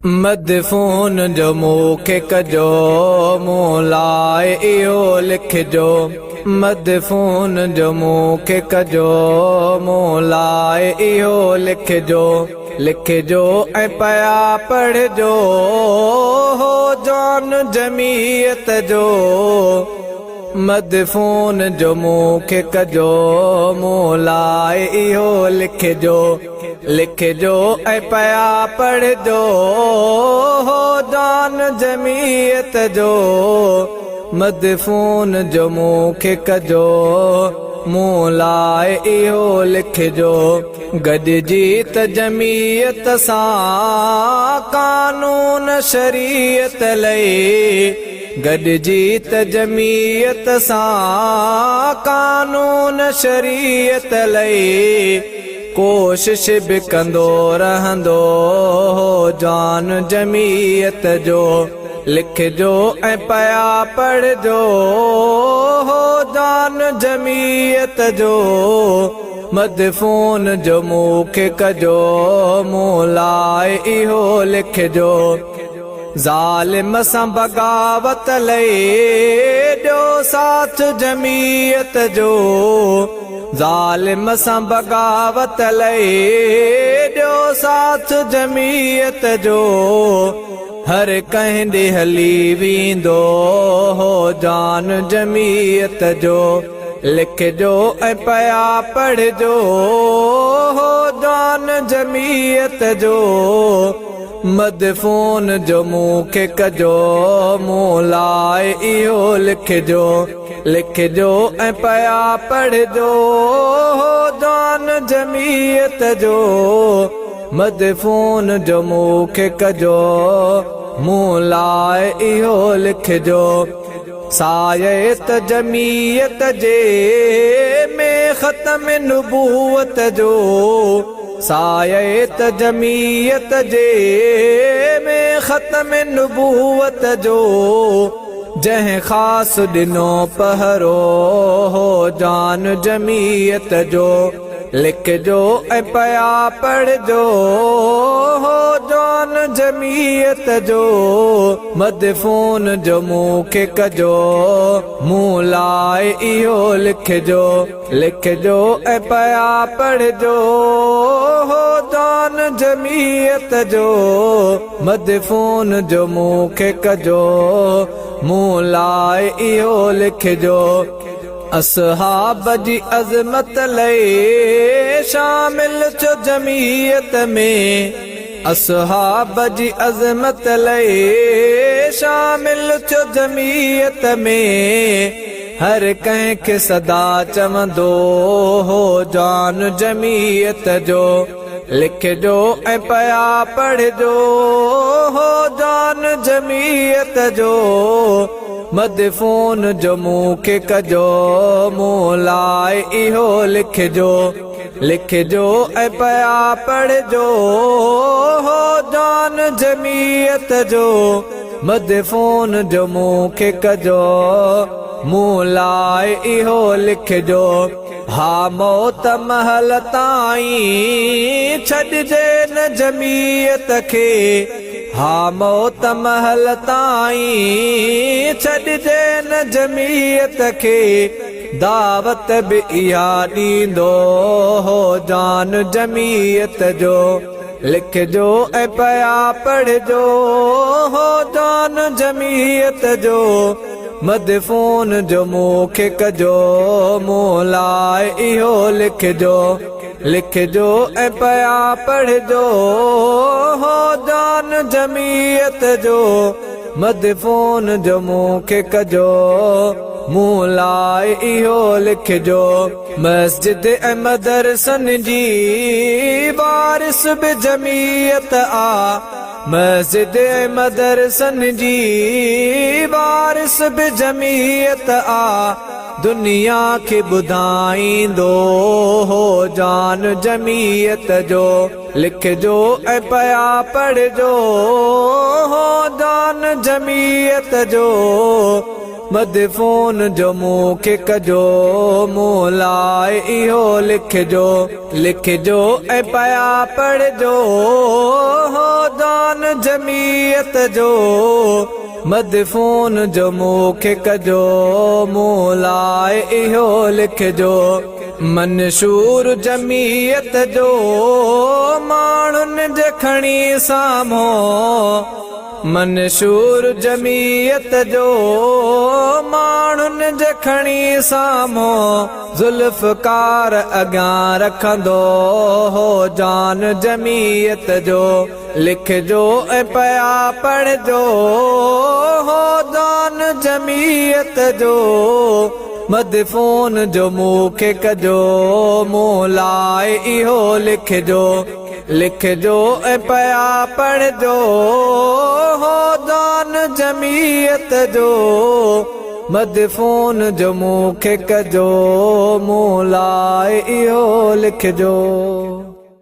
मदफून जो मूंखे कजो मूं लाइ इहो लिखजो। मदफून जो मूंखे कजो मूं लाइ इहो लिखजो। लिखजो ऐं पया पढ़जो हो जान जमीयत जो। मदफून जो मूंखे कजो मूं लाइ इहो लिखजो। लिखजो ऐं पया पढ़जो हो जान जमीयत जो। मदफून जो मूंखे कजो मूं लाइ इहो लिखजो। गॾिजी त जमीयत सां कानून शरीयत लई। गॾिजी त जमीयत सां कानून शरीयत लई। कोशिश बि कंदो रहंदो हो जान जमीयत जो। लिखजो ऐं पया पढ़जो हो जान जमीयत जो। मदफून जो मूंखे कजो मूं लाइ इहो लिखजो। ज़ालिम सां बग़ावत लई ॾियो साथ जमीयत जो। ज़ालिम सां बग़ावत लई ॾियो साथ जमीयत जो। हर कंहिं ॾे हली वेंदो हो जान जमीयत जो। लिखजो ऐं पया पढ़जो हो जान जमीयत जो। मदफून जो मूंखे कजो मूं लाइ इहो लिखजो। लिखजो ऐं पया पढ़जो हो जान जमीयत जो। मदफून जो मूंखे कजो मूं लाइ इहो लिखजो। सायत जमीयत जे में ख़त्म नबूवत जो। सायत जमीयत जे में ख़त्म नबूवत जो। जंहिं ख़ास ॾिनो पहरो हो जान जमीयत जो। लिखजो ऐं पया पढ़जो हो जान जमीयत जो। मदफून जो मूंखे कजो मूं लाइ इहो लिखजो। लिखजो ऐं पया पढ़जो हो जान जमीयत जो। मदफून जो मूंखे कजो मूं लाइ इहो लिखजो। असहाब जी अज़मत लई शामिल छो जमीयत में। असहाब जी अज़मत लई शामिल छो जमीयत में। हर कंहिंखे सदा चवंदो हो जान जमीयत जो। लिखजो ऐं पया पढ़जो हो जान जमीयत जो। मदफून जो मूंखे कजो मूं लाइ इहो लिखजो। लिखजो ऐं पया पढ़जो हो जान जमीयत जो। मदफून जो मूंखे कजो मूं लाइ इहो लिखजो। हा मौत महल ताईं छॾिजे न जमीयत खे। हा मौत महल ताईं छॾिजे न जमीयत खे। दावत बि इहा ॾींदो हो जान जमीयत जो। लिखजो ऐं पया पढ़जो हो जान जमीयत जो। मदफून जो मूंखे कजो मूं लाइ इहो लिखजो। लिखजो ऐं पया पढ़जो हो जान जमीयत जो। मदफून जो मूंखे कजो मूं लाइ इहो लिखजो। मस्जिद ऐं मदरसन जी वारिस बि जमीयत आ। मस्जिद ऐं मदरसन जी वारिस बि जमीयत आ। दुनिया खे ॿुधाईंदो हो जान जमीयत जो। लिखजो ऐं पया पढ़जो हो जान जमीयत जो। मदफून जो मूंखे कजो मूं लाइ इहो लिखजो लिखजो ऐं पया पढ़जो हो दान जमीयत जो मदफून जो मूंखे कजो मूं लाइ इहो लिखजो मंशूर जमीयत जो माण्हुनि जे खणी साम्हूं मंशूर जमीयत जो माण्हुनि जे खणी साम्हूं ज़ुल्फ़कार अॻियां रखंदो हो जान जमीयत जो लिखजो ऐं पया पढ़जो हो दान जमीयत जो मदफून जो मूंखे कजो मूं लाइ इहो लिखजो लिखजो ऐं पया पढ़जो हो दान जमीयत जो मदफून जो मूंखे कजो मूं लाइ इहो लिखजो।